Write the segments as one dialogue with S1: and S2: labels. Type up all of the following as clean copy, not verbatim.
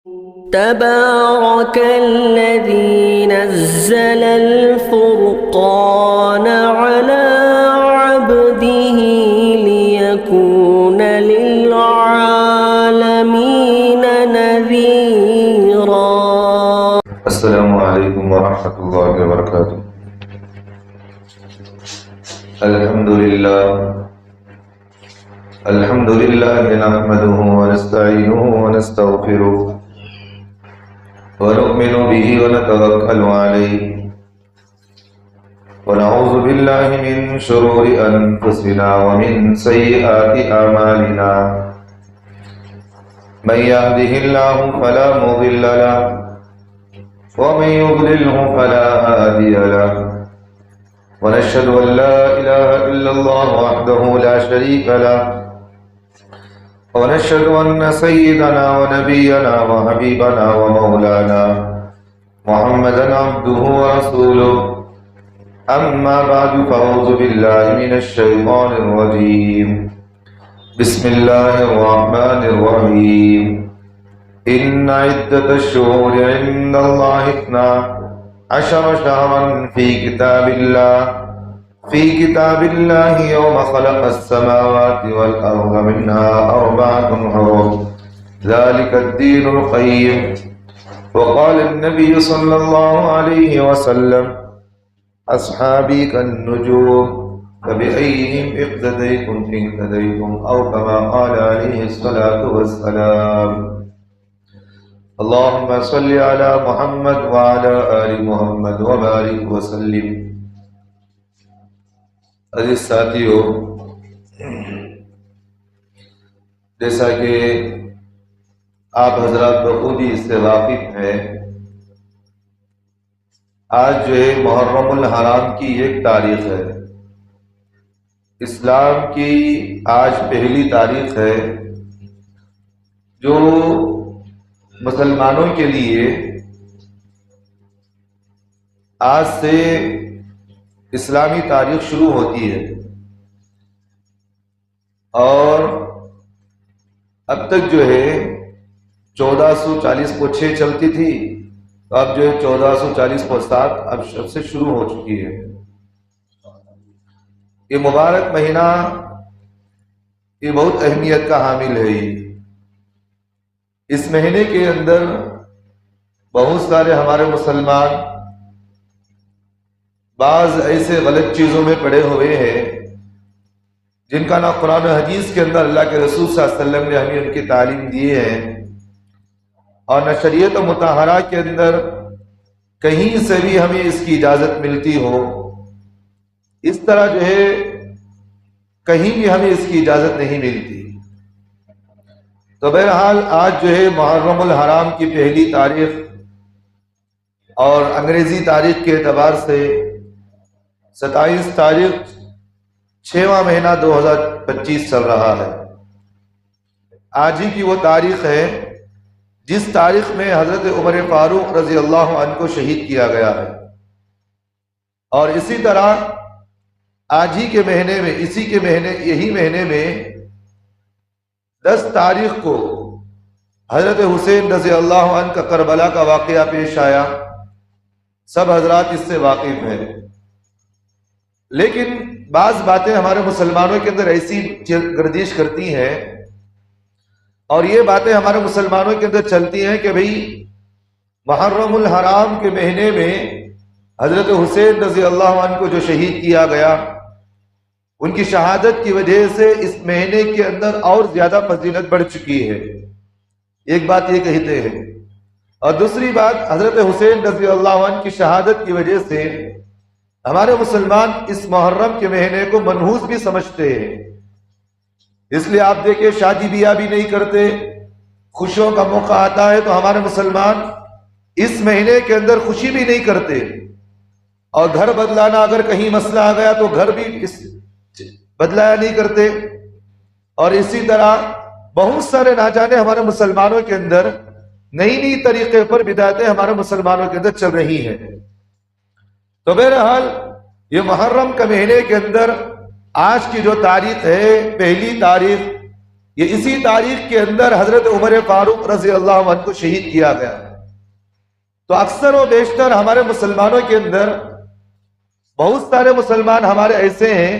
S1: تبارك الذي نزل الفرقان على عبده ليكون للعالمين نذيرا.
S2: السلام عليكم ورحمة الله وبركاته. الحمد لله نحمده ونستعينه ونستغفره ونؤمن به ونتوكل عليه ونعوذ بالله من شرور أنفسنا ومن سيئات أعمالنا. من يهده الله فلا مضل له ومن يضلله فلا هادي له. ونشهد أن لا إله إلا الله وحده لا شريك له. ونشهد أن سيدنا ونبينا وحبيبنا ومولانا محمدا عبده ورسوله. أما بعد فأعوذ بالله من الشيطان الرجيم. بسم الله الرحمن الرحيم. إن عدة الشهور عند الله 12 شهرا في كتاب الله يوم خلق السماوات والأرض منها 4 حرم ذلك الدين القيم. وقال النبي صلى الله عليه وسلم أصحابي كالنجوم فبأيهم اقتديتم اهتديتم أو كما قال عليه الصلاة والسلام. اللهم صل على محمد وعلى آل محمد وبارك وسلم. عزیز ساتھیو، جیسا کہ آپ حضرات بخودی اس سے واقف ہیں، آج جو ہے محرم الحرام کی ایک تاریخ ہے. اسلام کی آج پہلی تاریخ ہے جو مسلمانوں کے لیے آج سے اسلامی تاریخ شروع ہوتی ہے، اور اب تک جو ہے 1440 کو 6 چلتی تھی، تو اب جو ہے 1440 کو 7 اب سے شروع ہو چکی ہے. یہ مبارک مہینہ یہ بہت اہمیت کا حامل ہے. اس مہینے کے اندر بہت سارے ہمارے مسلمان بعض ایسے غلط چیزوں میں پڑے ہوئے ہیں جن کا نہ قرآن و حدیث کے اندر اللہ کے رسول صلی اللہ علیہ وسلم نے ہمیں ان کی تعلیم دی ہے، اور نہ شریعت مطہرہ کے اندر کہیں سے بھی ہمیں اس کی اجازت ملتی ہو. اس طرح جو ہے کہیں بھی ہمیں اس کی اجازت نہیں ملتی. تو بہرحال آج جو ہے محرم الحرام کی پہلی تاریخ، اور انگریزی تاریخ کے اعتبار سے 27 تاریخ 6واں مہینہ 2025 چل رہا ہے. آج ہی کی وہ تاریخ ہے جس تاریخ میں حضرت عمر فاروق رضی اللہ عنہ کو شہید کیا گیا ہے. اور اسی طرح آج ہی کے مہینے میں یہی مہینے میں 10 تاریخ کو حضرت حسین رضی اللہ عنہ کا کربلا کا واقعہ پیش آیا. سب حضرات اس سے واقف ہیں، لیکن بعض باتیں ہمارے مسلمانوں کے اندر ایسی گردش کرتی ہیں، اور یہ باتیں ہمارے مسلمانوں کے اندر چلتی ہیں کہ بھئی محرم الحرام کے مہینے میں حضرت حسین رضی اللہ عنہ کو جو شہید کیا گیا، ان کی شہادت کی وجہ سے اس مہینے کے اندر اور زیادہ فضیلت بڑھ چکی ہے. ایک بات یہ کہتے ہیں، اور دوسری بات حضرت حسین رضی اللہ عنہ کی شہادت کی وجہ سے ہمارے مسلمان اس محرم کے مہینے کو منحوس بھی سمجھتے ہیں. اس لیے آپ دیکھیں شادی بیاہ بھی نہیں کرتے، خوشیوں کا موقع آتا ہے تو ہمارے مسلمان اس مہینے کے اندر خوشی بھی نہیں کرتے، اور گھر بدلانا اگر کہیں مسئلہ آ گیا تو گھر بھی بدلایا نہیں کرتے. اور اسی طرح بہت سارے نہ جانے ہمارے مسلمانوں کے اندر نئی طریقے پر بدعتیں ہمارے مسلمانوں کے اندر چل رہی ہیں. تو بہرحال یہ محرم کا مہینے کے اندر آج کی جو تاریخ ہے، پہلی تاریخ، یہ اسی تاریخ کے اندر حضرت عمر فاروق رضی اللہ عنہ کو شہید کیا گیا۔ تو اکثر و بیشتر ہمارے مسلمانوں کے اندر بہت سارے مسلمان ہمارے ایسے ہیں،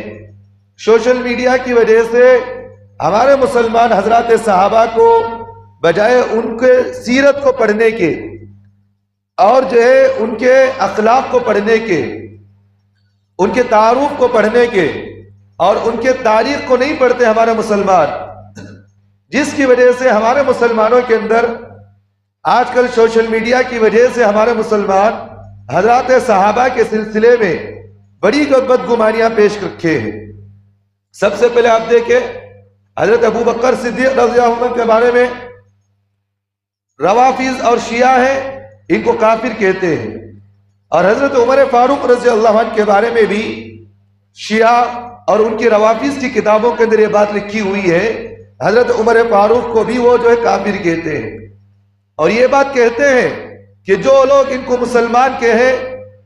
S2: سوشل میڈیا کی وجہ سے ہمارے مسلمان حضرات صحابہ کو بجائے ان کے سیرت کو پڑھنے کے اور جو ہے ان کے اخلاق کو پڑھنے کے، ان کے تعارف کو پڑھنے کے اور ان کے تاریخ کو نہیں پڑھتے ہمارے مسلمان، جس کی وجہ سے ہمارے مسلمانوں کے اندر آج کل سوشل میڈیا کی وجہ سے ہمارے مسلمان حضرات صحابہ کے سلسلے میں بڑی بدگمانیاں پیش رکھے ہیں۔ سب سے پہلے آپ دیکھیں حضرت ابو بکر صدیق رضی اللہ عنہ کے بارے میں روافض اور شیعہ ہیں، ان کو کافر کہتے ہیں، اور حضرت عمر فاروق رضی اللہ عنہ کے بارے میں بھی شیعہ اور ان کی روافض کی کتابوں کے اندر یہ بات لکھی ہوئی ہے، حضرت عمر فاروق کو بھی وہ جو ہے کافر کہتے ہیں، اور یہ بات کہتے ہیں کہ جو لوگ ان کو مسلمان کہیں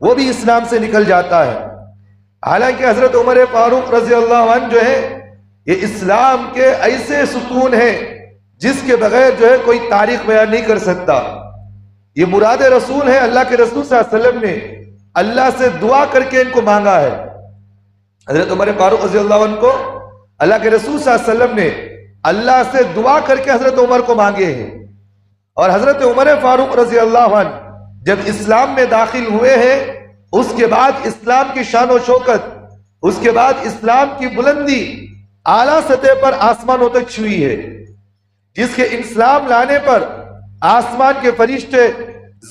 S2: وہ بھی اسلام سے نکل جاتا ہے۔ حالانکہ حضرت عمر فاروق رضی اللہ عنہ جو ہے یہ اسلام کے ایسے ستون ہیں جس کے بغیر جو ہے کوئی تاریخ بیان نہیں کر سکتا۔ یہ مراد رسول ہے، اللہ کے رسول صلی اللہ علیہ وسلم نے اللہ سے دعا کر کے ان کو مانگا ہے۔ حضرت عمر فاروق رضی اللہ عنہ کو اللہ کے رسول صلی اللہ علیہ وسلم نے اللہ سے دعا کر کے حضرت عمر کو مانگے ہیں، اور حضرت عمر فاروق رضی اللہ عنہ جب اسلام میں داخل ہوئے ہیں اس کے بعد اسلام کی شان و شوکت، اس کے بعد اسلام کی بلندی اعلیٰ سطح پر آسمانوں تک چھوئی ہے، جس کے اسلام لانے پر آسمان کے فرشتے،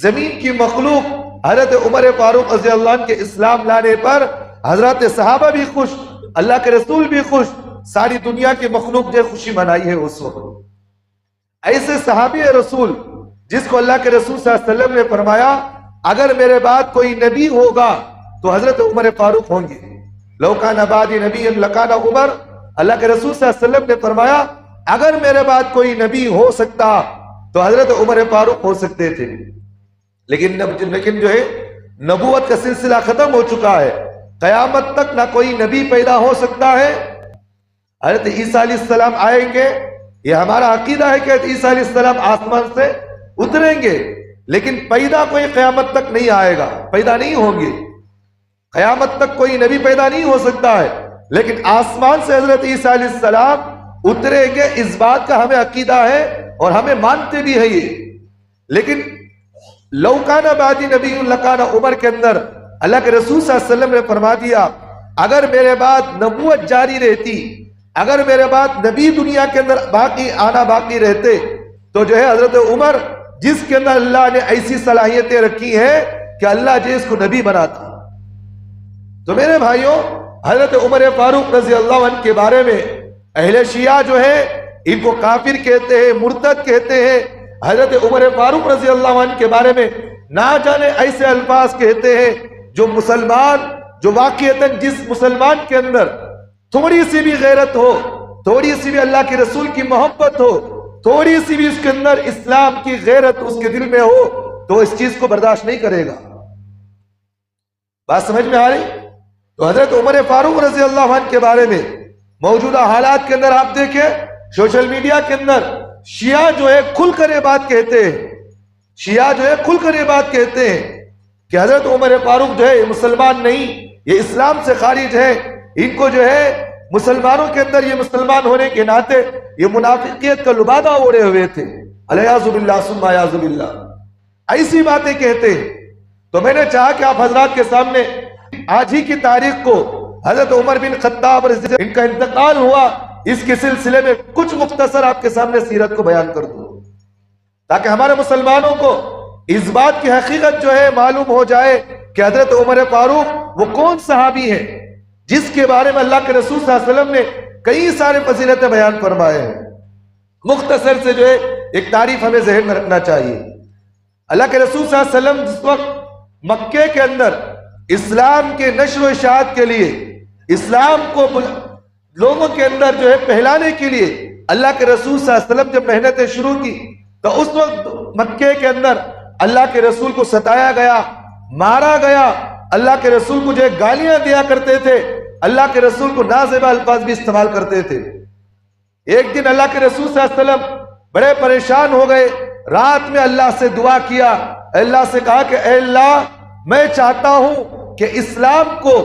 S2: زمین کی مخلوق حضرت عمر فاروق رضی اللہ عنہ کے اسلام لانے پر حضرات صحابہ بھی خوش، اللہ کے رسول بھی خوش، ساری دنیا کی مخلوق نے خوشی منائی ہے اس وقت۔ ایسے صحابی رسول جس کو اللہ کے رسول صلی اللہ علیہ وسلم نے فرمایا اگر میرے بعد کوئی نبی ہوگا تو حضرت عمر فاروق ہوں گے، لو کان بعدی نبی لکان عمر، اللہ کے رسول صلی اللہ علیہ وسلم نے فرمایا اگر میرے بعد کوئی نبی ہو سکتا تو حضرت عمر فاروق ہو سکتے تھے، لیکن جو ہے نبوت کا سلسلہ ختم ہو چکا ہے، قیامت تک نہ کوئی نبی پیدا ہو سکتا ہے۔ حضرت عیسیٰ علیہ السلام آئیں گے، یہ ہمارا عقیدہ ہے کہ حضرت عیسیٰ علیہ السلام آسمان سے اتریں گے، لیکن پیدا کوئی قیامت تک نہیں آئے گا، پیدا نہیں ہوں گے، قیامت تک کوئی نبی پیدا نہیں ہو سکتا ہے، لیکن آسمان سے حضرت عیسیٰ علیہ السلام اتریں گے، اس بات کا ہمیں عقیدہ ہے اور ہمیں مانتے بھی ہے یہ۔ لیکن لو کان بعدی نبی لکان عمر کے اندر اللہ کے رسول صلی اللہ علیہ وسلم نے فرما دیا اگر میرے بعد نبوت جاری رہتی، اگر میرے بعد نبی دنیا کے اندر آنا باقی رہتے تو جو ہے حضرت عمر جس کے اندر اللہ نے ایسی صلاحیتیں رکھی ہیں کہ اللہ جو اس کو نبی بناتا۔ تو میرے بھائیوں حضرت عمر فاروق رضی اللہ عنہ کے بارے میں اہل شیعہ جو ہے ان کو کافر کہتے ہیں، مرتد کہتے ہیں، حضرت عمر فاروق رضی اللہ عنہ کے بارے میں نہ جانے ایسے الفاظ کہتے ہیں جو مسلمان، جو واقعتاً جس مسلمان کے اندر تھوڑی سی بھی غیرت ہو، تھوڑی سی بھی اللہ کے رسول کی محبت ہو، تھوڑی سی بھی اس کے اندر اسلام کی غیرت اس کے دل میں ہو تو اس چیز کو برداشت نہیں کرے گا۔ بات سمجھ میں آ رہی؟ تو حضرت عمر فاروق رضی اللہ عنہ کے بارے میں موجودہ حالات کے اندر آپ دیکھیں سوشل میڈیا کے اندر شیعہ جو ہے کھل کر یہ بات کہتے ہیں، شیعہ جو ہے کھل کر یہ بات کہتے ہیں کہ حضرت عمر فاروق جو ہے یہ مسلمان نہیں، یہ اسلام سے خارج ہے، ان کو جو ہے مسلمانوں کے اندر یہ مسلمان ہونے کے ناطے یہ منافقیت کا لبادہ اوڑے ہوئے تھے، الیاذ باللہ ثم اعوذ باللہ، ایسی باتیں کہتے ہیں۔ تو میں نے چاہا کہ آپ حضرات کے سامنے آج ہی کی تاریخ کو حضرت عمر بن خطاب ان کا انتقال ہوا اس کے سلسلے میں کچھ مختصر آپ کے سامنے سیرت کو بیان کر دوں تاکہ ہمارے مسلمانوں کو اس بات کی حقیقت جو ہے معلوم ہو جائے کہ حضرت عمر فاروق وہ کون صحابی ہیں جس کے بارے میں اللہ کے رسول صلی اللہ علیہ وسلم نے کئی سارے فضیلتیں بیان فرمائے ہیں۔ مختصر سے جو ہے ایک تعریف ہمیں ذہن میں رکھنا چاہیے۔ اللہ کے رسول صلی اللہ علیہ وسلم جس وقت مکے کے اندر اسلام کے نشر و اشاعت کے لیے، اسلام کو لوگوں کے اندر جو ہے پھیلانے کے لیے اللہ کے رسول صلی اللہ علیہ وسلم جب محنتیں شروع کی تو اس وقت مکے کے اندر اللہ کے رسول کو ستایا گیا، مارا گیا، اللہ کے رسول کو جو ہے گالیاں دیا کرتے تھے، اللہ کے رسول کو نازیبہ الفاظ بھی استعمال کرتے تھے۔ ایک دن اللہ کے رسول صلی اللہ علیہ وسلم بڑے پریشان ہو گئے، رات میں اللہ سے دعا کیا، اللہ سے کہا کہ اے اللہ میں چاہتا ہوں کہ اسلام کو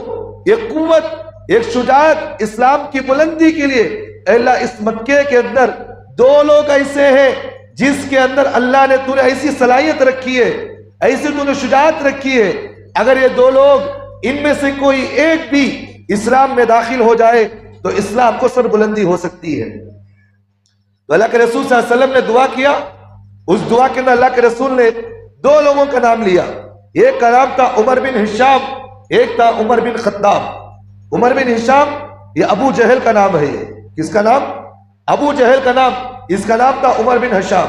S2: ایک قوت، ایک شجاعت، اسلام کی بلندی کے لیے اے اللہ اس مکے کے اندر دو لوگ ایسے ہیں جس کے اندر اللہ نے تو نے ایسی صلاحیت رکھی ہے، ایسی تو نے شجاعت رکھی ہے، اگر یہ دو لوگ ان میں سے کوئی ایک بھی اسلام میں داخل ہو جائے تو اسلام کو سر بلندی ہو سکتی ہے۔ تو اللہ کے رسول صلی اللہ علیہ وسلم نے دعا کیا، اس دعا کے اندر اللہ کے رسول نے دو لوگوں کا نام لیا، ایک کا نام تھا عمر بن ہشام، ایک تھا عمر بن خطاب۔ عمر بن ہشام یہ ابو جہل کا نام ہے، کس کا نام؟ ابو جہل کا نام، اس کا نام تھا عمر بن ہشام۔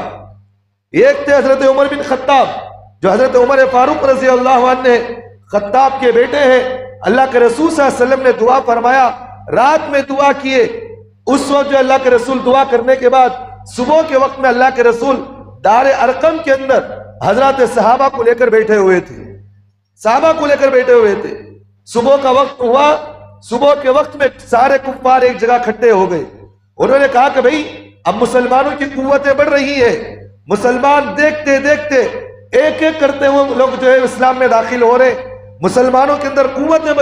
S2: ایک تھے حضرت عمر بن خطاب جو حضرت عمر فاروق رضی اللہ عنہ خطاب کے بیٹے ہیں۔ اللہ کے رسول صلی اللہ علیہ وسلم نے دعا فرمایا، رات میں دعا کیے، اس وقت جو اللہ کے رسول دعا کرنے کے بعد صبح کے وقت میں اللہ کے رسول دار ارقم کے اندر حضرات صحابہ کو لے کر بیٹھے ہوئے تھے، صحابہ کو لے کر بیٹھے ہوئے تھے۔ صبح کا وقت ہوا، صبح کے وقت میں سارے کفار ایک جگہ کھٹے ہو گئے۔ انہوں نے کہا کہ بھئی اب مسلمانوں کی قوتیں بڑھ رہی ہیں، مسلمان دیکھتے دیکھتے ایک ایک کرتے ہوئے لوگ جو ہے اسلام میں داخل ہو رہے، مسلمانوں کے اندر قوتیں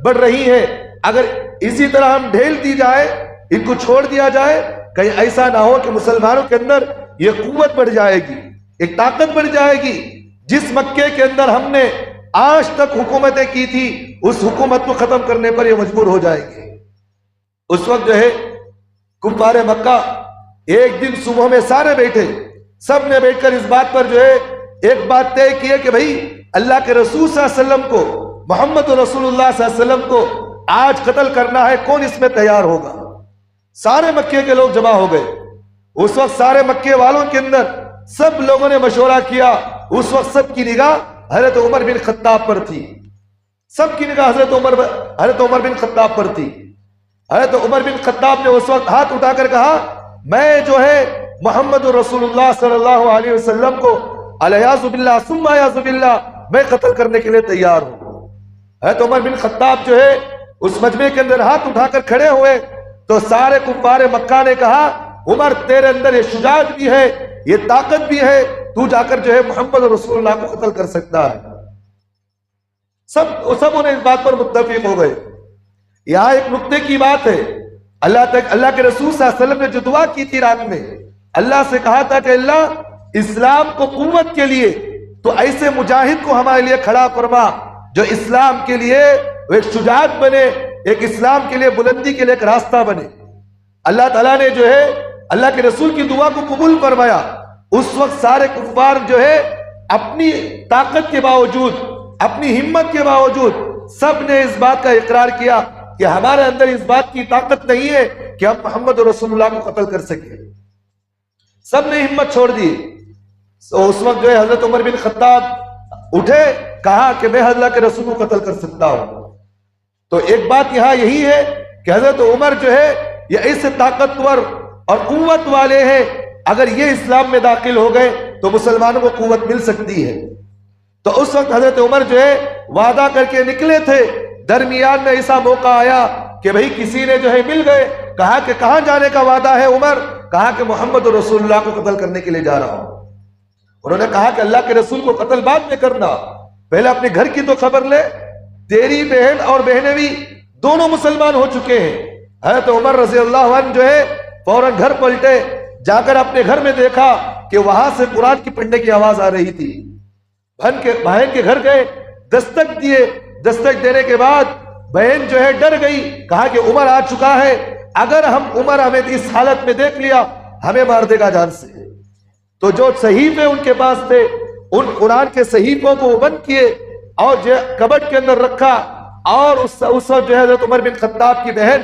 S2: بڑھ رہی ہیں، اگر اسی طرح ہم ڈھیل دی جائے، ان کو چھوڑ دیا جائے، کہیں ایسا نہ ہو کہ مسلمانوں کے اندر یہ قوت بڑھ جائے گی، ایک طاقت بڑھ جائے گی، جس مکے کے اندر ہم نے آج تک حکومتیں کی تھی اس حکومت کو ختم کرنے پر یہ مجبور ہو جائے گی۔ اس وقت جو ہے کفار مکہ ایک دن صبح میں سارے بیٹھے، سب نے بیٹھ کر اس بات پر جو ہے ایک بات طے کی ہے کہ بھئی اللہ کے رسول صلی اللہ علیہ وسلم کو، محمد رسول اللہ صلی اللہ علیہ وسلم کو آج قتل کرنا ہے، کون اس میں تیار ہوگا؟ سارے مکے کے لوگ جمع ہو گئے۔ اس وقت سارے مکے والوں کے اندر سب لوگوں نے مشورہ کیا، اس وقت سب کی نگاہ حضرت عمر بن خطاب پر تھی، سب کی نگاہ حضرت عمر بن خطاب پر تھی۔ حضرت عمر بن خطاب نے اس وقت ہاتھ اٹھا کر کہا میں جو ہے محمد رسول اللہ صلی اللہ علیہ وسلم کو الیاذ باللہ ثم اعوذ باللہ میں قتل کرنے کے لیے تیار ہوں۔ حضرت عمر بن خطاب جو ہے اس مجمع کے اندر ہاتھ اٹھا کر کھڑے ہوئے تو سارے کفار مکہ نے کہا عمر تیرے اندر یہ شجاعت بھی ہے، یہ طاقت بھی ہے، تو جا کر جو ہے محمد رسول اللہ کو قتل کر سکتا ہے۔ سب انہیں اس بات پر متفق ہو گئے۔ یہاں ایک نقطے کی بات ہے، اللہ کے رسول صلی اللہ علیہ وسلم نے جو دعا کی تھی رات میں، اللہ سے کہا تھا کہ اللہ اسلام کو قوت کے لیے تو ایسے مجاہد کو ہمارے لیے کھڑا فرما جو اسلام کے لیے ایک شجاعت بنے، ایک اسلام کے لیے بلندی کے لیے ایک راستہ بنے۔ اللہ تعالیٰ نے جو ہے اللہ کے رسول کی دعا کو قبول فرمایا۔ اس وقت سارے کفار جو ہے اپنی طاقت کے باوجود، اپنی ہمت کے باوجود سب نے اس بات کا اقرار کیا کہ ہمارے اندر اس بات کی طاقت نہیں ہے کہ ہم محمد رسول اللہ کو قتل کر سکیں۔ سب نے ہمت چھوڑ دی۔ اس وقت جو ہے حضرت عمر بن خطاب اٹھے، کہا کہ میں اللہ کے رسول کو قتل کر سکتا ہوں۔ تو ایک بات یہاں یہی ہے کہ حضرت عمر جو ہے یہ ایسے طاقتور اور قوت والے ہیں، اگر یہ اسلام میں داخل ہو گئے تو مسلمانوں کو قوت مل سکتی ہے۔ تو اس وقت حضرت عمر جو ہے وعدہ کر کے نکلے تھے، درمیان میں ایسا موقع آیا کہ بھئی کسی نے جو ہے مل گئے، کہا کہ کہاں جانے کا وعدہ ہے عمر؟ کہا کہ محمد رسول اللہ کو قتل کرنے کے لیے جا رہا ہوں۔ انہوں نے کہا کہ اللہ کے رسول کو قتل بعد میں کرنا، پہلے اپنے گھر کی تو خبر لے، تیری بہن اور بہنیں بھی دونوں مسلمان ہو چکے ہیں۔ حضرت عمر رضی اللہ عنہ جو ہے فوراً گھر پلٹے، جا کر اپنے گھر میں دیکھا کہ وہاں سے قرآن کی پڑھنے کی آواز آ رہی تھی۔ بہن کے گھر گئے، دستک دیے، دستک دینے کے بعد بہن جو ہے ڈر گئی، کہا کہ عمر آ چکا ہے، اگر عمر ہمیں اس حالت میں دیکھ لیا ہمیں مار دے گا جان سے۔ تو جو صحیفے ان کے پاس تھے ان قرآن کے صحیفوں کو وہ بند کیے اور جو کبٹ کے اندر رکھا، اور اس وقت جو ہے حضرت عمر بن خطاب کی بہن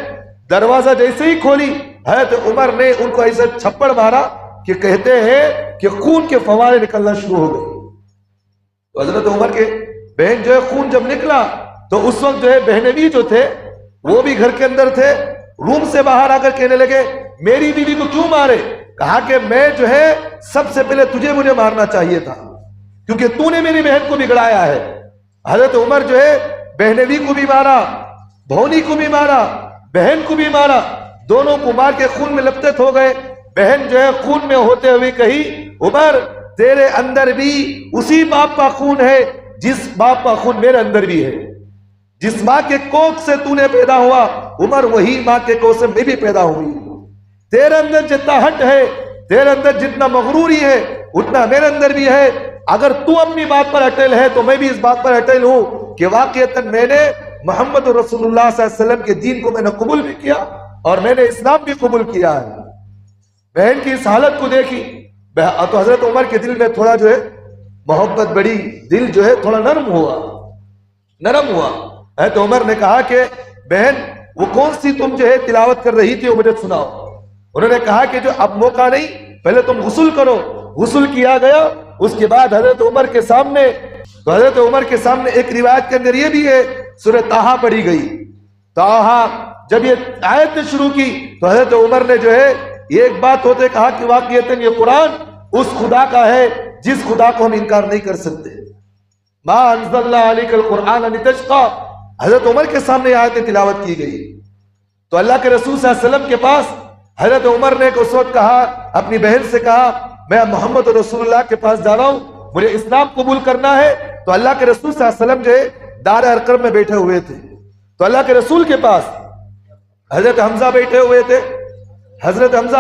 S2: دروازہ جیسے ہی کھولی، حضرت عمر نے ان کو ایسے چھپڑ مارا کہ کہتے ہیں کہ خون کے فوارے نکلنا شروع ہو گئے۔ تو حضرت عمر کے بہن جو ہے خون جب نکلا تو اس وقت جو ہے بہنوی جو تھے وہ بھی گھر کے اندر تھے، روم سے باہر آ کر کہنے لگے میری بیوی کو کیوں مارے؟ کہا کہ میں جو ہے سب سے پہلے مجھے مارنا چاہیے تھا کیونکہ تو نے میری بہن کو بگڑایا ہے۔ حضرت عمر جو ہے بہنوی کو بھی مارا، بھونی کو بھی مارا، بہن کو بھی مارا، دونوں کو مار کے خون میں لپت ہو گئے. بہن جو ہے خون میں ہوتے ہوئے کہی عمر تیرے اندر بھی اسی باپ کا خون ہے جس باپ کا خون میرے اندر بھی ہے. جس ماں کے کوکھ سے تو نے پیدا ہوا عمر وہی ماں کے کوکھ سے میں بھی پیدا ہوئی. تیرے اندر جتنا ہٹ ہے, تیرے اندر جتنا مغروری ہے اتنا میرے اندر بھی ہے. اگر تو اپنی بات پر اٹل ہے تو میں بھی اس بات پر اٹل ہوں کہ واقعتاً میں نے محمد رسول اللہ صلی اللہ علیہ وسلم کے دین کو میں نے قبول بھی کیا اور میں نے اسلام بھی قبول کیا ہے. بہن کی اس حالت کو دیکھی تو حضرت عمر کے دل میں تھوڑا جو ہے محبت بڑی, دل جو ہے تھوڑا نرم ہوا. حضرت عمر نے کہا کہ بہن وہ کون سی تم جو ہے تلاوت کر رہی تھی وہ مجھے سناؤ. انہوں نے کہا کہ جو اب موقع نہیں, پہلے تم غسل کرو. غسل کیا گیا. اس کے بعد حضرت عمر کے سامنے, تو حضرت عمر کے سامنے ایک روایت کے اندر یہ بھی ہے سورہ طٰہٰ پڑھی گئی. طٰہٰ جب یہ آیت شروع کی تو حضرت عمر نے جو ہے یہ ایک بات ہوتے کہا کہ واقعتاً یہ قرآن اس خدا کا ہے جس خدا کو ہم انکار نہیں کر سکتے. ما انزلنا علیک القرآن لتشقی, حضرت عمر کے سامنے آیت تلاوت کی گئی. تو اللہ کے رسول صلی اللہ علیہ وسلم کے پاس حضرت عمر نے اس وقت کہا, اپنی بہن سے کہا میں محمد رسول اللہ کے پاس جا رہا ہوں, مجھے اسلام قبول کرنا ہے. تو اللہ کے رسول صلی اللہ علیہ وسلم جو ہے دار ارقم میں بیٹھے ہوئے تھے. تو اللہ کے رسول کے پاس حضرت حمزہ بیٹھے ہوئے تھے. حضرت حمزہ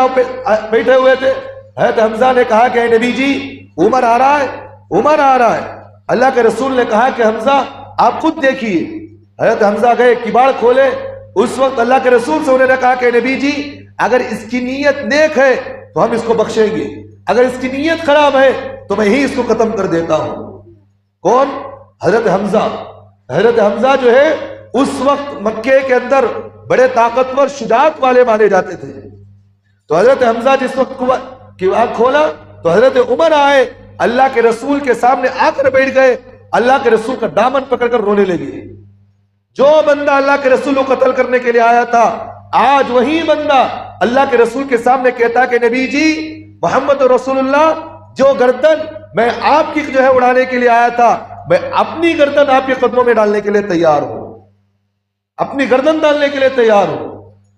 S2: نے کہا کہ اے نبی جی عمر آ رہا ہے. اللہ کے رسول نے کہا کہ حمزہ آپ خود دیکھیے. حضرت حمزہ گئے, کباڑ کھولے. اس وقت اللہ کے رسول سے انہوں نے کہا کہ نبی جی اگر اس کی نیت نیک ہے تو ہم اس کو بخشیں گے, اگر اس کی نیت خراب ہے تو میں ہی اس کو ختم کر دیتا ہوں. کون؟ حضرت حمزہ. حضرت حمزہ جو ہے اس وقت مکے کے اندر بڑے طاقتور شجاعت والے مانے جاتے تھے. تو حضرت حمزہ جس وقت کھولا تو حضرت عمر آئے, اللہ کے رسول کے سامنے آ کر بیٹھ گئے. اللہ کے رسول کا دامن پکڑ کر رونے لگے. جو بندہ اللہ کے رسول کو قتل کرنے کے لیے آیا تھا, آج وہی بندہ اللہ کے رسول کے سامنے کہتا کہ نبی جی محمد رسول اللہ جو گردن میں آپ کی جو ہے اڑانے کے لیے آیا تھا, میں اپنی گردن آپ کے قدموں میں ڈالنے کے لیے تیار ہوں, اپنی گردن ڈالنے کے لیے تیار ہوں.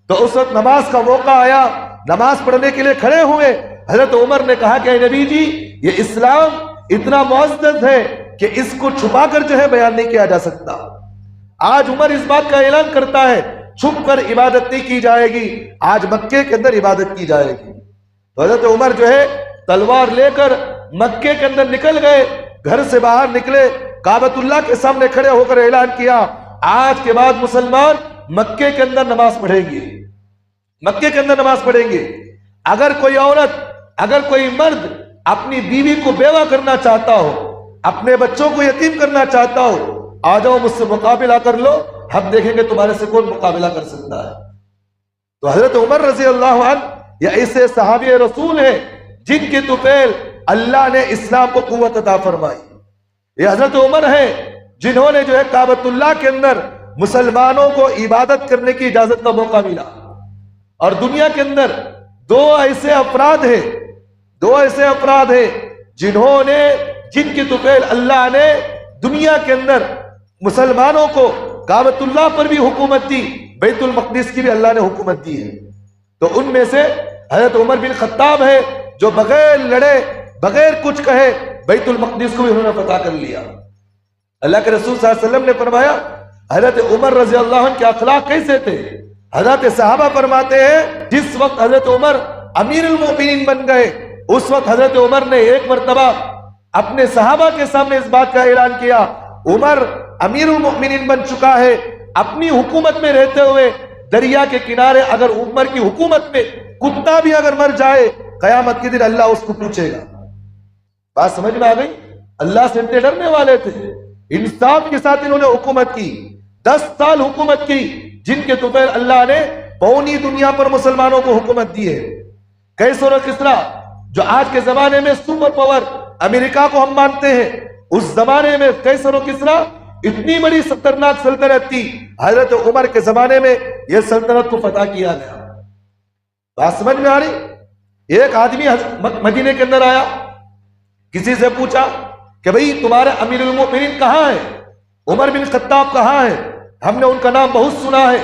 S2: تو اس وقت نماز کا موقع آیا, نماز پڑھنے کے لیے کھڑے ہوئے. حضرت عمر نے کہا کہ اے نبی جی یہ اسلام اتنا معزز ہے کہ اس کو چھپا کر جو ہے بیان نہیں کیا جا سکتا. آج عمر اس بات کا اعلان کرتا ہے چھپ کر عبادت نہیں کی جائے گی, آج مکے کے اندر عبادت کی جائے گی. تو حضرت عمر جو ہے تلوار لے کر مکے کے اندر نکل گئے. گھر سے باہر نکلے, کعبۃ اللہ کے سامنے کھڑے ہو کر اعلان کیا آج کے بعد مسلمان مکے کے اندر نماز پڑھیں گے, مکے کے اندر نماز پڑھیں گے. اگر کوئی عورت, اگر کوئی مرد اپنی بیوی کو بیوہ کرنا چاہتا ہو, اپنے بچوں کو یتیم کرنا چاہتا ہو, آ جاؤ مجھ سے مقابلہ کر لو, ہم دیکھیں گے تمہارے سے کون مقابلہ کر سکتا ہے. تو حضرت عمر رضی اللہ عنہ یہ ایسے صحابی رسول ہیں جن کے طفیل اللہ نے اسلام کو قوت عطا فرمائی. یہ حضرت عمر ہیں جنہوں نے جو ہے کعبۃ اللہ کے اندر مسلمانوں کو عبادت کرنے کی اجازت کا موقع ملا. اور دنیا کے اندر دو ایسے افراد ہیں جنہوں نے, جن کی طفیل اللہ نے دنیا کے اندر مسلمانوں کو کعبۃ اللہ پر بھی حکومت دی, بیت المقدس کی بھی اللہ نے حکومت دی ہے. تو ان میں سے حضرت عمر بن خطاب ہے جو بغیر لڑے, بغیر کچھ کہے بیت المقدس کو بھی انہوں نے فتح کر لیا. اللہ کے رسول صلی اللہ علیہ وسلم نے فرمایا حضرت عمر رضی اللہ عنہ کے اخلاق کیسے تھے. حضرت صحابہ فرماتے ہیں جس وقت حضرت عمر امیر المؤمنین بن گئے اس وقت حضرت عمر نے ایک مرتبہ اپنے صحابہ کے سامنے اس بات کا اعلان کیا عمر امیر المؤمنین بن چکا ہے. اپنی حکومت میں رہتے ہوئے دریا کے کنارے اگر عمر کی حکومت میں کتا بھی اگر مر جائے قیامت کے دن اللہ اس کو پوچھے گا. بات سمجھ میں آ گئی؟ اللہ سے انتے ڈرنے والے تھے, انصاف کے ساتھ انہوں نے حکومت کی, 10 سال حکومت کی, جن کے طفیل اللہ نے پوری دنیا پر مسلمانوں کو حکومت دی ہے. قیصر و کسریٰ جو آج کے زمانے میں سپر پاور امریکہ کو ہم مانتے ہیں, اس زمانے میں قیصر و کسریٰ اتنی بڑی خطرناک سلطنت تھی, حضرت عمر کے زمانے میں یہ سلطنت کو فتح کیا گیا. بات سمجھ میں آ رہی؟ ایک آدمی مدینے کے اندر آیا, کسی سے پوچھا کہ بھئی تمہارے امیر المؤمنین کہاں ہیں, عمر بن خطاب کہاں ہیں, ہم نے ان کا نام بہت سنا ہے,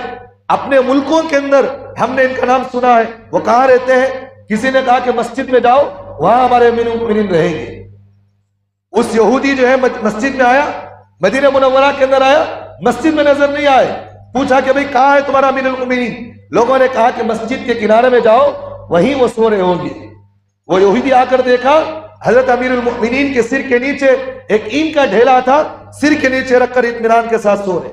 S2: اپنے ملکوں کے اندر ہم نے ان کا نام سنا ہے، وہ کہاں رہتے ہیں؟ کسی نے کہا کہ مسجد میں جاؤ، وہاں ہمارے امیر المؤمنین رہیں گے۔ اس یہودی جو ہے مسجد میں آیا، مدینہ منورہ کے اندر آیا، مسجد میں نظر نہیں آئے، پوچھا کہ بھئی کہاں ہے تمہارا امیر المؤمنین؟ لوگوں نے کہا کہ مسجد کے کنارے میں جاؤ، وہیں وہ سو رہے ہوں گے۔ وہ یہودی آ کر دیکھا حضرت امیر المؤمنین کے سر کے نیچے ایک اینٹ کا ڈھیلا تھا، سر کے نیچے رکھ کر اطمینان کے ساتھ سو رہے۔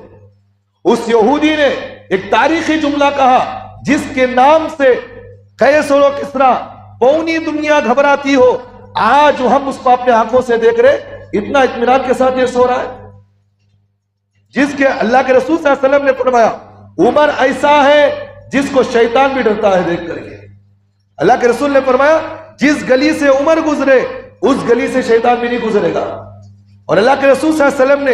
S2: اس یہودی نے ایک تاریخی جملہ کہا جس کے نام سے قیصر و کسریٰ پوری دنیا گھبراتی ہو، آج ہم اس کو اپنے آنکھوں سے دیکھ رہے، اتنا اطمینان کے ساتھ یہ سو رہا ہے۔ جس کے اللہ کے رسول صلی اللہ علیہ وسلم نے فرمایا عمر ایسا ہے جس کو شیطان بھی ڈرتا ہے دیکھ کر کے۔ اللہ کے رسول نے فرمایا جس گلی سے عمر گزرے اس گلی سے شیطان بھی نہیں گزرے گا۔ اور اللہ کے رسول صلی اللہ علیہ وسلم نے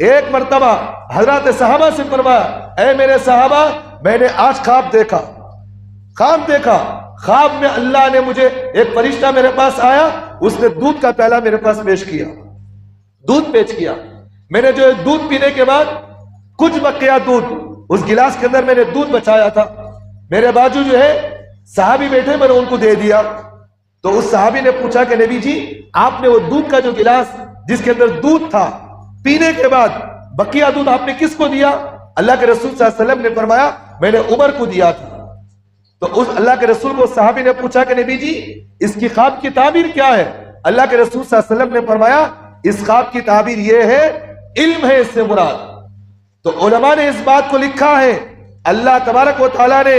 S2: ایک مرتبہ حضرات صحابہ سے فرمایا اے میرے صحابہ، میں نے آج خواب دیکھا، خواب میں اللہ نے مجھے ایک فرشتہ میرے پاس آیا، اس نے دودھ کا پیالہ میرے پاس پیش کیا، دودھ پیش کیا۔ میں نے جو دودھ پینے کے بعد کچھ بقیہ دودھ اس گلاس کے اندر میں نے دودھ بچایا تھا، میرے بازو جو ہے صحابی بیٹھے، میں نے ان کو دے دیا۔ تو اس صحابی نے پوچھا کہ نبی جی آپ نے وہ دودھ کا جو گلاس جس کے اندر دودھ تھا پینے کے بعد بقیہ دودھ آپ نے کس کو دیا؟ اللہ کے رسول صلی اللہ علیہ وسلم نے فرمایا میں نے عمر کو دیا تھا۔ تو اس اللہ کے رسول کو صحابی نے پوچھا کہ نبی جی اس کی خواب کی تعبیر کیا ہے؟ اللہ کے رسول صلی اللہ علیہ وسلم نے فرمایا اس خواب کی تعبیر یہ ہے علم ہے اس سے مراد۔ تو علماء نے اس بات کو لکھا ہے اللہ تبارک و تعالیٰ نے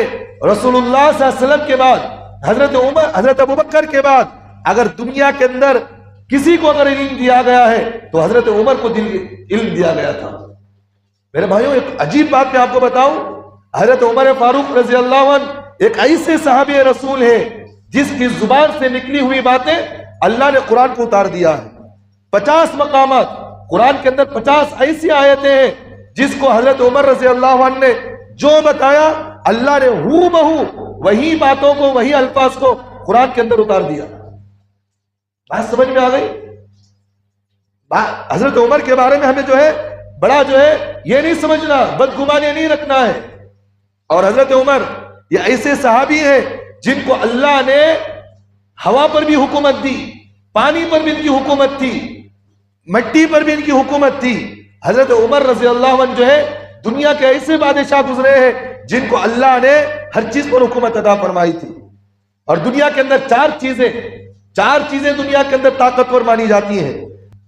S2: رسول اللہ صلی اللہ علیہ وسلم کے بعد حضرت عمر، حضرت ابوبکر کے بعد اگر دنیا کے اندر کسی کو اگر علم دیا گیا ہے تو حضرت عمر کو علم دیا گیا تھا۔ میرے بھائیوں ایک عجیب بات میں آپ کو بتاؤں، حضرت عمر فاروق رضی اللہ عنہ ایک ایسے صحابی رسول ہے جس کی زبان سے نکلی ہوئی باتیں اللہ نے قرآن کو اتار دیا ہے۔ 50 مقامات قرآن کے اندر 50 ایسی آیتیں ہیں جس کو حضرت عمر رضی اللہ عنہ نے جو بتایا اللہ نے ہو بہو وہی باتوں کو، وہی الفاظ کو قرآن کے اندر اتار دیا۔ بات سمجھ میں آ گئی؟ حضرت عمر کے بارے میں ہمیں جو ہے بڑا جو ہے یہ نہیں سمجھنا، بدگمانی نہیں رکھنا ہے۔ اور حضرت عمر یہ ایسے صحابی ہیں جن کو اللہ نے ہوا پر بھی حکومت دی، پانی پر بھی ان کی حکومت تھی، مٹی پر بھی ان کی حکومت تھی۔ حضرت عمر رضی اللہ عنہ جو ہے دنیا کے ایسے بادشاہ گزرے ہیں جن کو اللہ نے ہر چیز پر حکومت عطا فرمائی تھی۔ اور دنیا کے اندر چار چیزیں دنیا کے اندر طاقتور مانی جاتی ہیں۔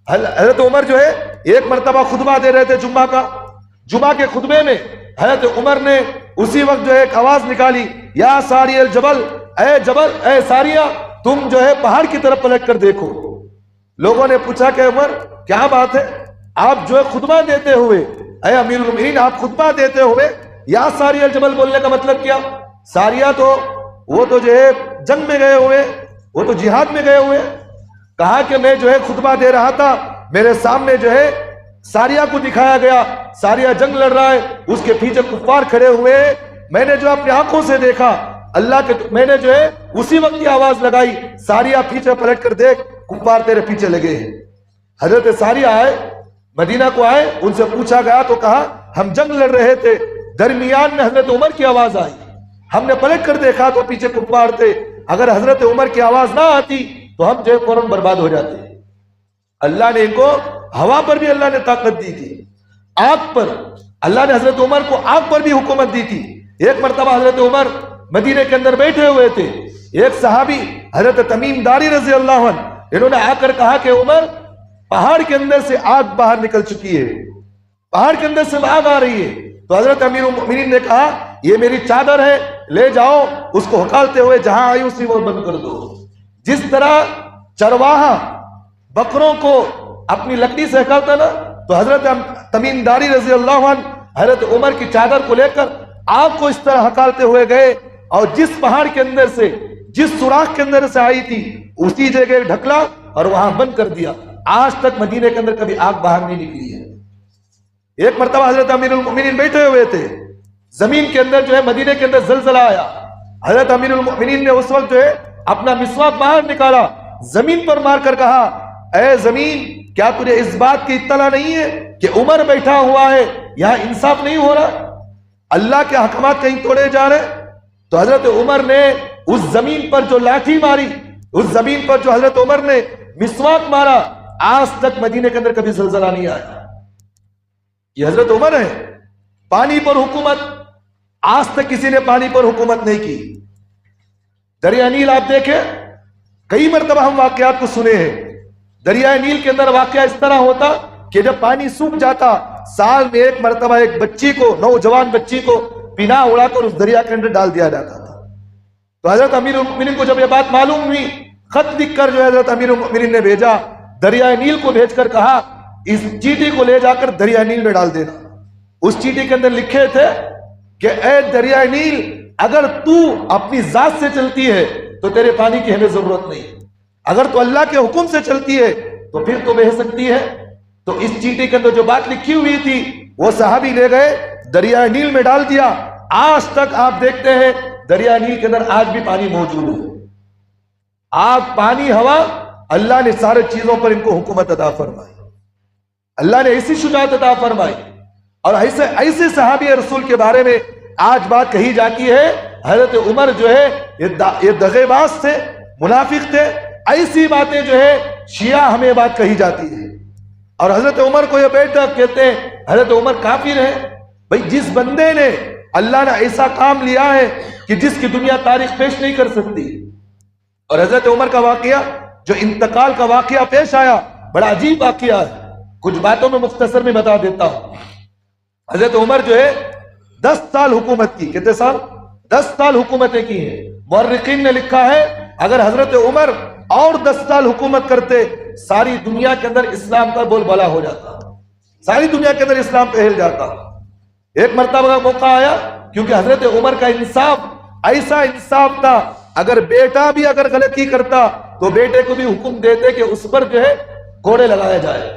S2: حضرت عمر جو ہے ایک مرتبہ خطبہ دے رہے تھے جمعہ کے خطبے میں حضرت عمر نے اسی وقت جو ہے ایک آواز نکالی یا ساری الجبل، اے جبل، اے ساریہ تم جو ہے پہاڑ کی طرف پلٹ کر دیکھو۔ لوگوں نے پوچھا کہ عمر کیا بات ہے، آپ جو ہے خطبہ دیتے ہوئے، اے امیر المؤمنین آپ خطبہ دیتے ہوئے یا ساری الجبل بولنے کا مطلب کیا؟ ساریہ تو وہ تو جو ہے جنگ میں گئے ہوئے، وہ تو جہاد میں گئے ہوئے۔ کہا کہ میں جو ہے خطبہ دے رہا تھا، میرے سامنے جو ہے ساریہ کو دکھایا گیا، ساریہ جنگ لڑ رہا ہے، اس کے پیچھے کفار کھڑے ہوئے، میں نے جو اپنی آنکھوں سے دیکھا اللہ کے، میں نے جو ہے اسی وقت یہ آواز لگائی ساریہ پیچھے پلٹ کر دیکھ کفار تیرے پیچھے لگے ہیں۔ حضرت ساریہ آئے، مدینہ کو آئے، ان سے پوچھا گیا تو کہا ہم جنگ لڑ رہے تھے، درمیان میں حضرت عمر کی آواز آئی، ہم نے پلٹ کر دیکھا تو پیچھے کفار تھے، اگر حضرت عمر کی آواز نہ آتی تو ہم جو ہے فوراً برباد ہو جاتے۔ اللہ نے ان کو ہوا پر بھی اللہ نے طاقت دی تھی، آگ پر اللہ نے حضرت عمر کو آگ پر بھی حکومت دی تھی۔ ایک مرتبہ حضرت عمر مدینے کے اندر بیٹھے ہوئے تھے، ایک صحابی حضرت تمیم داری رضی اللہ عنہ انہوں نے آ کر کہا کہ عمر پہاڑ کے اندر سے آگ باہر نکل چکی ہے، پہاڑ کے اندر سے آگ آ رہی ہے۔ تو حضرت امیر المؤمنین نے کہا یہ میری چادر ہے، لے جاؤ، اس کو ہکالتے ہوئے جہاں آئی اسی وہ بند کر دو۔ جس طرح چرواہا بکروں کو اپنی لکڑی سے ہکالتا نا، تو حضرت تمیم داری رضی اللہ عنہ حضرت عمر کی چادر کو لے کر آگ کو اس طرح ہکالتے ہوئے گئے اور جس پہاڑ کے اندر سے، جس سوراخ کے اندر سے آئی تھی اسی جگہ ڈھکلا اور وہاں بند کر دیا۔ آج تک مدینے کے اندر کبھی آگ باہر نہیں نکلی ہے۔ ایک مرتبہ حضرت امیر المؤمنین بیٹھے ہوئے تھے، زمین کے اندر جو ہے مدینے کے اندر زلزلہ آیا، حضرت امیر المؤمنین نے اس وقت جو ہے اپنا مسواک باہر نکالا، زمین پر مار کر کہا اے زمین کیا تجھے اس بات کی اطلاع نہیں ہے کہ عمر بیٹھا ہوا ہے، یہاں انصاف نہیں ہو رہا، اللہ کے احکامات کہیں توڑے جا رہے؟ تو حضرت عمر نے اس زمین پر جو لاٹھی ماری، اس زمین پر جو حضرت عمر نے مسواک مارا، آج تک مدینے کے اندر کبھی زلزلہ نہیں آیا۔ یہ حضرت عمر ہے۔ پانی پر حکومت، آج تک کسی نے پانی پر حکومت نہیں کی۔ دریا نیل آپ دیکھیں، کئی مرتبہ ہم واقعات کو سنے ہیں۔ دریائے نیل کے اندر واقعہ اس طرح ہوتا کہ جب پانی سوکھ جاتا، سال میں ایک مرتبہ ایک بچی کو، نوجوان بچی کو پناہ اڑا کر اس دریا کے اندر ڈال دیا جاتا تھا۔ تو حضرت امیر المؤمنین کو جب یہ بات معلوم ہوئی، خط لکھ کر جو حضرت امیر المؤمنین نے بھیجا، دریائے نیل کو بھیج کر کہا اس چیٹی کو لے جا کر دریائے نیل میں ڈال دینا۔ اس چیٹی کے اندر لکھے تھے کہ اے دریائے نیل، اگر تو اپنی ذات سے چلتی ہے تو تیرے پانی کی ہمیں ضرورت نہیں، اگر تو اللہ کے حکم سے چلتی ہے تو پھر تو بہہ سکتی ہے۔ تو اس چیٹی کے اندر جو بات لکھی ہوئی تھی وہ صحابی لے گئے، دریائے نیل میں ڈال دیا۔ آج تک آپ دیکھتے ہیں دریائے نیل کے اندر آج بھی پانی موجود ہے۔ آگ، پانی، ہوا، اللہ نے سارے چیزوں پر ان کو حکومت عطا فرمائی، اللہ نے ایسی شجاعت عطا فرمائی۔ اور ایسے صحابی رسول کے بارے میں آج بات کہی جاتی ہے، حضرت عمر جو ہے یہ دغے باز تھے، منافق تھے، ایسی باتیں جو ہے شیعہ ہمیں بات کہی جاتی ہے۔ اور حضرت عمر کو یہ بیٹا کہتے ہیں حضرت عمر کافر ہے۔ بھئی جس بندے نے، اللہ نے ایسا کام لیا ہے کہ جس کی دنیا تاریخ پیش نہیں کر سکتی۔ اور حضرت عمر کا واقعہ، جو انتقال کا واقعہ پیش آیا، بڑا عجیب واقعہ ہے، کچھ باتوں میں مختصر میں بتا دیتا ہوں۔ حضرت عمر جو ہے 10 سال حکومت کی، کتنے سال؟ 10 سال حکومتیں کی ہیں۔ مورخین نے لکھا ہے اگر حضرت عمر اور 10 سال حکومت کرتے، ساری دنیا کے اندر اسلام کا بول بالا ہو جاتا، ساری دنیا کے اندر اسلام پھیل جاتا۔ ایک مرتبہ کا موقع آیا، کیونکہ حضرت عمر کا انصاف ایسا انصاف تھا، اگر بیٹا بھی اگر غلطی کرتا تو بیٹے کو بھی حکم دیتے کہ اس پر جو ہے کوڑے لگایا جائے،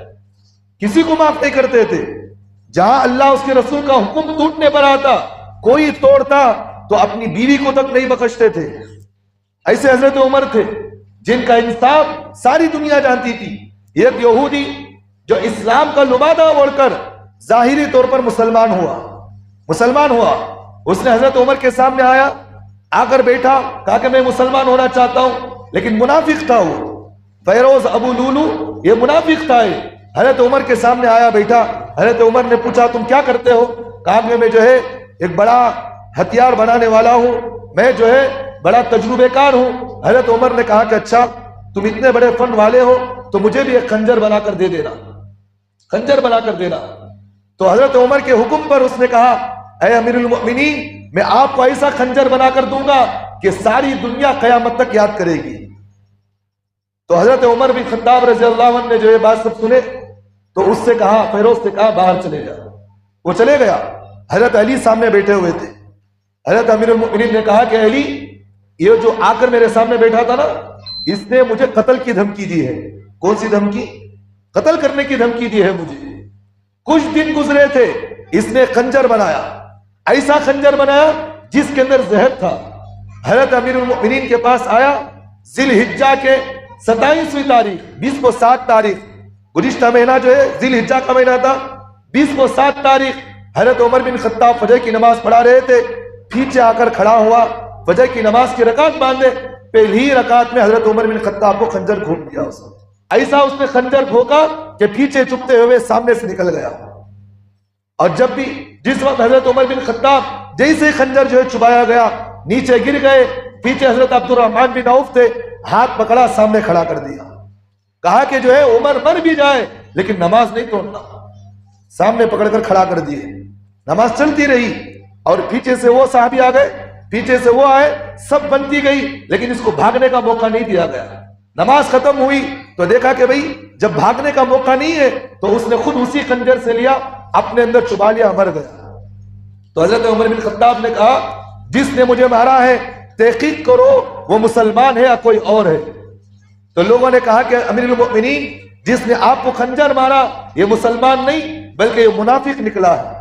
S2: کسی کو معاف نہیں کرتے تھے۔ جہاں اللہ اس کے رسول کا حکم ٹوٹنے پر آتا، کوئی توڑتا تو اپنی بیوی کو تک نہیں بخشتے تھے۔ ایسے حضرت عمر تھے جن کا انصاف ساری دنیا جانتی تھی۔ ایک یہودی جو اسلام کا لبادہ اوڑھ کر ظاہری طور پر مسلمان ہوا، اس نے حضرت عمر کے سامنے آیا، آ کر بیٹھا، کہا کہ میں مسلمان ہونا چاہتا ہوں، لیکن منافق تھا وہ، فیروز ابو لولو، یہ منافق تھا۔ حضرت عمر کے سامنے آیا، بیٹھا۔ حضرت عمر نے پوچھا تم کیا کرتے ہو؟ کہا کہ میں جو ہے ایک بڑا ہتھیار بنانے والا ہوں، میں جو ہے بڑا تجربے کار ہوں۔ حضرت عمر نے کہا کہ اچھا تم اتنے بڑے فن والے ہو تو مجھے بھی ایک خنجر بنا کر دے دینا، خنجر بنا کر دینا۔ تو حضرت عمر کے حکم پر اس نے کہا اے امیر المؤمنین، میں آپ کو ایسا خنجر بنا کر دوں گا کہ ساری دنیا قیامت تک یاد کرے گی۔ تو حضرت عمر بن خطاب رضی اللہ عنہ نے جو یہ بات سب سنے تو اس سے کہا، فیروز سے کہا باہر چلے جا۔ وہ چلے گیا۔ حضرت علی سامنے بیٹھے ہوئے تھے۔ حضرت امیر المؤمنین نے کہا کہ علی، یہ جو آ کر میرے سامنے بیٹھا تھا نا، اس نے مجھے قتل کی دھمکی دی ہے۔ کون سی دھمکی؟ قتل کرنے کی دھمکی دی ہے مجھے۔ کچھ دن گزرے تھے، اس نے خنجر بنایا، ایسا خنجر بنایا جس کے اندر زہر تھا۔ حضرت امیر المؤمنین کے پاس آیا، ذی الحجہ کے 27ویں تاریخ، 20 کو 7 تاریخ، گزشتہ مہینہ جو ہے ذی الحجہ کا مہینہ تھا، 20 کو 7 تاریخ، حضرت عمر بن خطاب فجر کی نماز پڑھا رہے تھے، پیچھے آ کر کھڑا ہوا، فجر کی نماز کی رکعت باندھے، پہلی رکعت میں حضرت عمر بن خطاب کو خنجر گھونپ دیا۔ ایسا اس نے خنجر گھونکا کہ پیچھے چپتے ہوئے سامنے سے نکل گیا۔ اور جب بھی جس وقت حضرت عمر بن خطاب جیسے خنجر جو ہے چبایا گیا، نیچے گر گئے، پیچھے حضرت عبد الرحمن بن عوف تھے، ہاتھ پکڑا، سامنے کھڑا کر دیا، کہا کہ جو ہے عمر مر بھی جائے لیکن نماز نہیں توڑنا۔ سامنے پکڑ کر کھڑا کر دیے، نماز چلتی رہی، اور پیچھے سے وہ صحابی آ گئے، پیچھے سے وہ آئے، سب بنتی گئی، لیکن اس کو بھاگنے کا موقع نہیں دیا گیا۔ نماز ختم ہوئی تو دیکھا کہ بھئی جب بھاگنے کا موقع نہیں ہے تو اس نے خود اسی خنجر سے لیا، اپنے اندر چبا لیا، مر گیا۔ تو حضرت عمر بن خطاب نے کہا جس نے مجھے مارا ہے تحقیق کرو وہ مسلمان ہے یا کوئی اور ہے۔ تو لوگوں نے کہا کہ امیر المؤمنین، جس نے آپ کو خنجر مارا یہ مسلمان نہیں بلکہ یہ منافق نکلا ہے،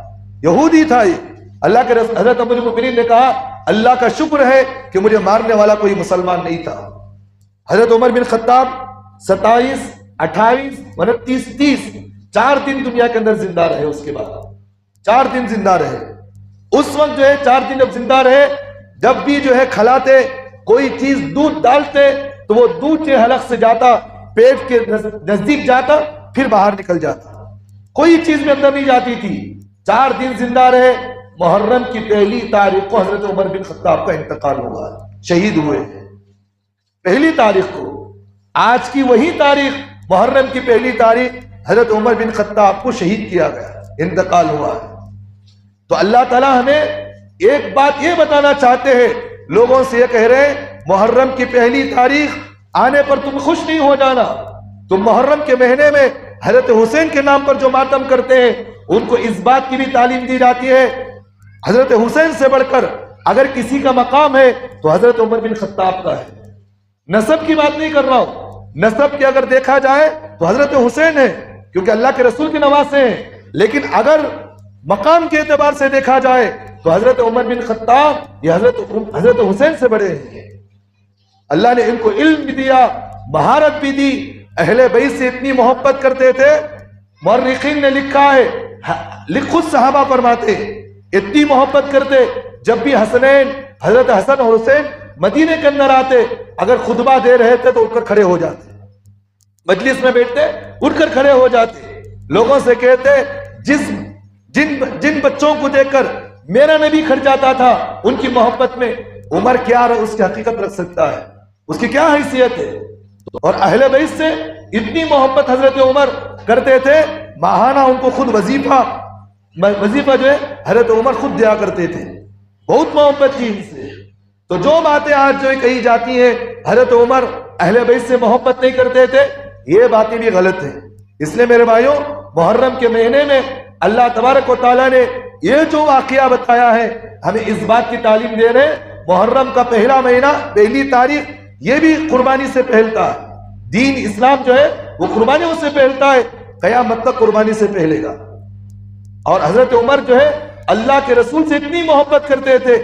S2: یہودی تھا یہ۔ اللہ کے رسول حضرت امیر المؤمنین نے کہا اللہ کا شکر ہے کہ مجھے مارنے والا کوئی مسلمان نہیں تھا۔ حضرت عمر بن خطاب 27، 28، 29، 30 4 دن دنیا کے اندر زندہ رہے۔ اس کے بعد 4 دن زندہ رہے۔ اس وقت جو ہے 4 دن جب زندہ رہے، جب بھی جو ہے کھلاتے کوئی چیز دودھ ڈالتے تو وہ دودھ کے حلق سے جاتا، پیٹ کے نزدیک جاتا، پھر باہر نکل جاتا، کوئی چیز میں اندر نہیں جاتی تھی۔ 4 دن زندہ رہے۔ محرم کی پہلی تاریخ کو حضرت عمر بن خطاب کا انتقال ہوا، شہید ہوئے ہیں 1 تاریخ کو۔ آج کی وہی تاریخ، محرم کی 1 تاریخ، حضرت عمر بن خطاب کو شہید کیا گیا، انتقال ہوا ہے۔ تو اللہ تعالیٰ ہمیں ایک بات یہ بتانا چاہتے ہیں، لوگوں سے یہ کہہ رہے ہیں محرم کی 1 تاریخ آنے پر تم خوش نہیں ہو جانا۔ تم محرم کے مہینے میں حضرت حسین کے نام پر جو ماتم کرتے ہیں، ان کو اس بات کی بھی تعلیم دی جاتی ہے حضرت حسین سے بڑھ کر اگر کسی کا مقام ہے تو حضرت عمر بن خطاب کا ہے۔ نسب کی بات نہیں کر رہا ہوں، نسب کے اگر دیکھا جائے تو حضرت حسین ہے کیونکہ اللہ کے رسول کے نواسے ہیں، لیکن اگر مقام کے اعتبار سے دیکھا جائے تو حضرت عمر بن خطاب یہ حضرت حسین سے بڑے ہیں۔ اللہ نے ان کو علم بھی دیا، مہارت بھی دی، اہل بیت سے اتنی محبت کرتے تھے، مورخین نے لکھا ہے، خود صحابہ فرماتے اتنی محبت کرتے، جب بھی حسنین حضرت حسن اور حسین مدینے کے اندر آتے، اگر خطبہ دے رہے تھے تو اٹھ کر کھڑے ہو جاتے، مجلس میں بیٹھتے اٹھ کر کھڑے ہو جاتے، لوگوں سے کہتے جن بچوں کو دیکھ کر میرا نبی کھڑ جاتا تھا، ان کی محبت میں عمر کیا اس کی حقیقت رکھ سکتا ہے، اس کی کیا حیثیت ہے۔ اور اہل بیت سے اتنی محبت حضرت عمر کرتے تھے، ماہانہ ان کو خود وظیفہ جو ہے حضرت عمر خود دیا کرتے تھے، بہت محبت کی ان سے۔ تو جو باتیں آج جو کہی جاتی ہیں حضرت عمر اہل بیت سے محبت نہیں کرتے تھے، یہ باتیں بھی غلط ہیں۔ اس لیے میرے بھائیوں، محرم کے مہینے میں اللہ تبارک و تعالیٰ نے یہ جو واقعہ بتایا ہے، ہمیں اس بات کی تعلیم دے رہے ہیں، محرم کا 1 مہینہ 1 تاریخ یہ بھی قربانی سے پہلتا ہے۔ دین اسلام جو ہے وہ قربانیوں سے پہلتا ہے، قیامت تک قربانی سے پہلے گا۔ اور حضرت عمر جو ہے اللہ کے رسول سے اتنی محبت کرتے تھے،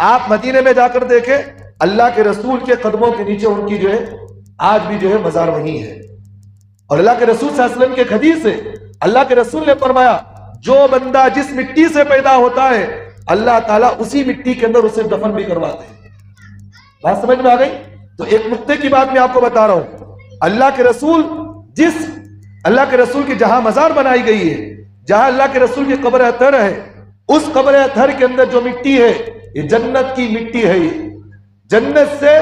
S2: آپ مدینے میں جا کر دیکھیں، اللہ کے رسول کے قدموں کے نیچے ان کی جو ہے آج بھی جو ہے مزار وہیں ہے۔ اور اللہ کے رسول صلی اللہ علیہ وسلم کے حدیث سے اللہ کے رسول نے فرمایا، جو بندہ جس مٹی سے پیدا ہوتا ہے اللہ تعالیٰ اسی مٹی کے اندر اسے دفن بھی کرواتے ہیں۔ بات سمجھ میں آ گئی؟ تو ایک نقطے کی بات میں آپ کو بتا رہا ہوں، اللہ کے رسول کی جہاں مزار بنائی گئی ہے، جہاں اللہ کے رسول کی قبر اطہر ہے، اس قبر اطہر کے اندر جو مٹی ہے یہ جنت کی مٹی ہے، یہ جنت سے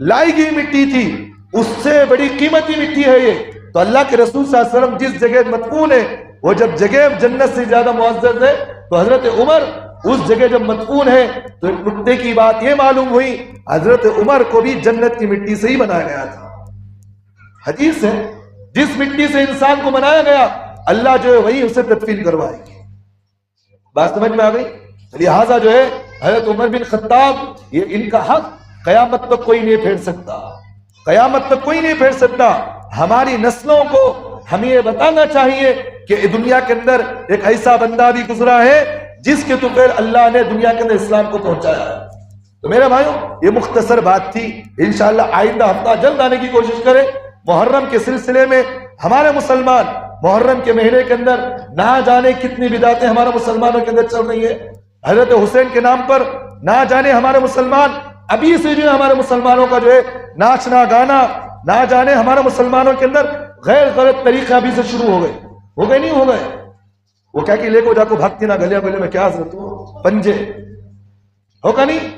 S2: لائی گئی مٹی تھی، اس سے بڑی قیمتی مٹی ہے یہ۔ تو اللہ کے رسول صلی اللہ علیہ وسلم جس جگہ مدفون ہے، وہ جب جگہ جنت سے زیادہ معزز ہے، تو حضرت عمر اس جگہ جب مدفون ہے تو ایک نقطے کی بات یہ معلوم ہوئی، حضرت عمر کو بھی جنت کی مٹی سے ہی بنایا گیا تھا۔ حدیث ہے جس مٹی سے انسان کو بنایا گیا اللہ جو ہے وہی اسے تدفین کروائے گی۔ بات سمجھ میں آ گئی؟ لہٰذا جو ہے حضرت عمر بن خطاب یہ ان کا حق قیامت تک کوئی نہیں پھیر سکتا، قیامت تک کوئی نہیں پھیر سکتا۔ ہماری نسلوں کو ہمیں یہ بتانا چاہیے کہ دنیا کے اندر ایک ایسا بندہ بھی گزرا ہے جس کے طور اللہ نے دنیا کے اندر اسلام کو پہنچایا ہے۔ تو میرے بھائیوں، یہ مختصر بات تھی، انشاءاللہ آئندہ ہفتہ جلد آنے کی کوشش کریں۔ محرم کے سلسلے میں ہمارے مسلمان محرم کے مہینے کے اندر نہ جانے کتنی بدعتیں ہمارے مسلمانوں کے اندر چل رہی ہیں۔ حضرت حسین کے نام پر نہ جانے ہمارے مسلمان ابھی سے جو ہے ہمارے مسلمانوں کا جو ہے ناچنا گانا، نہ جانے ہمارے مسلمانوں کے اندر غیر غلط طریقہ ابھی سے شروع ہو گئے نہیں ہو گئے۔ وہ کیا کہ لے کو جا کو بھاگتی نہ گلے گلے میں کیا حضرت ہو پنجے ہوگا نہیں۔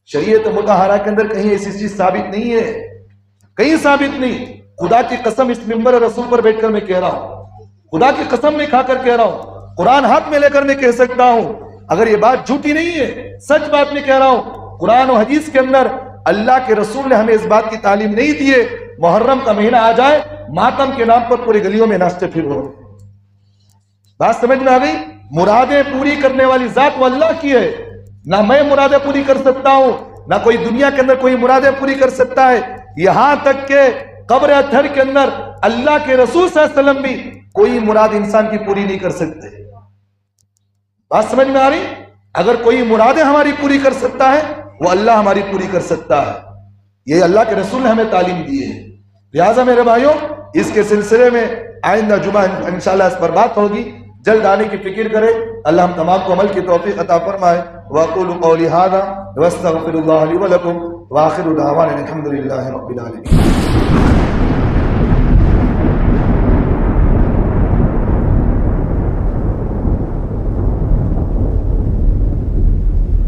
S2: شریعت مطہرہ کے اندر کہیں ایسی چیز ثابت نہیں ہے، کہیں ثابت نہیں۔ خدا کی قسم اس منبر رسول پر بیٹھ کر میں کہہ رہا ہوں، خدا کی قسم میں کھا کر کہہ رہا ہوں، قرآن ہاتھ میں لے کر میں کہہ سکتا ہوں، اگر یہ بات جھوٹی نہیں ہے، سچ بات میں کہہ رہا ہوں۔ قرآن و حدیث کے اندر اللہ کے رسول نے ہمیں اس بات کی تعلیم نہیں دی ہے محرم کا مہینہ آ جائے ماتم کے نام پر پوری گلیوں میں ناچتے پھرو۔ بات سمجھ میں آ گئی؟ مرادیں پوری کرنے والی ذات وہ اللہ کی ہے، نہ میں مرادیں پوری کر سکتا ہوں، نہ کوئی دنیا کے اندر کوئی مرادیں پوری کر سکتا ہے۔ یہاں تک کہ قبر اطہر کے اندر اللہ کے رسول صلی اللہ علیہ وسلم بھی کوئی مراد انسان کی پوری نہیں کر سکتے۔ بات سمجھ میں آ رہی؟ اگر کوئی مرادیں ہماری پوری کر سکتا ہے وہ اللہ ہماری پوری کر سکتا ہے، یہ اللہ کے رسول نے ہمیں تعلیم دی ہے۔ لہٰذا میرے بھائیوں، اس کے سلسلے میں آئندہ جمعہ انشاءاللہ اس پر بات ہوگی۔ جلد آنے کی فکر کرے. اللہ ہم تمام کو عمل کی توفیق عطا فرمائے. واقول قولی ھذا واستغفر اللہ لی ولکم واخر دعوانا الحمد للہ رب العالمین.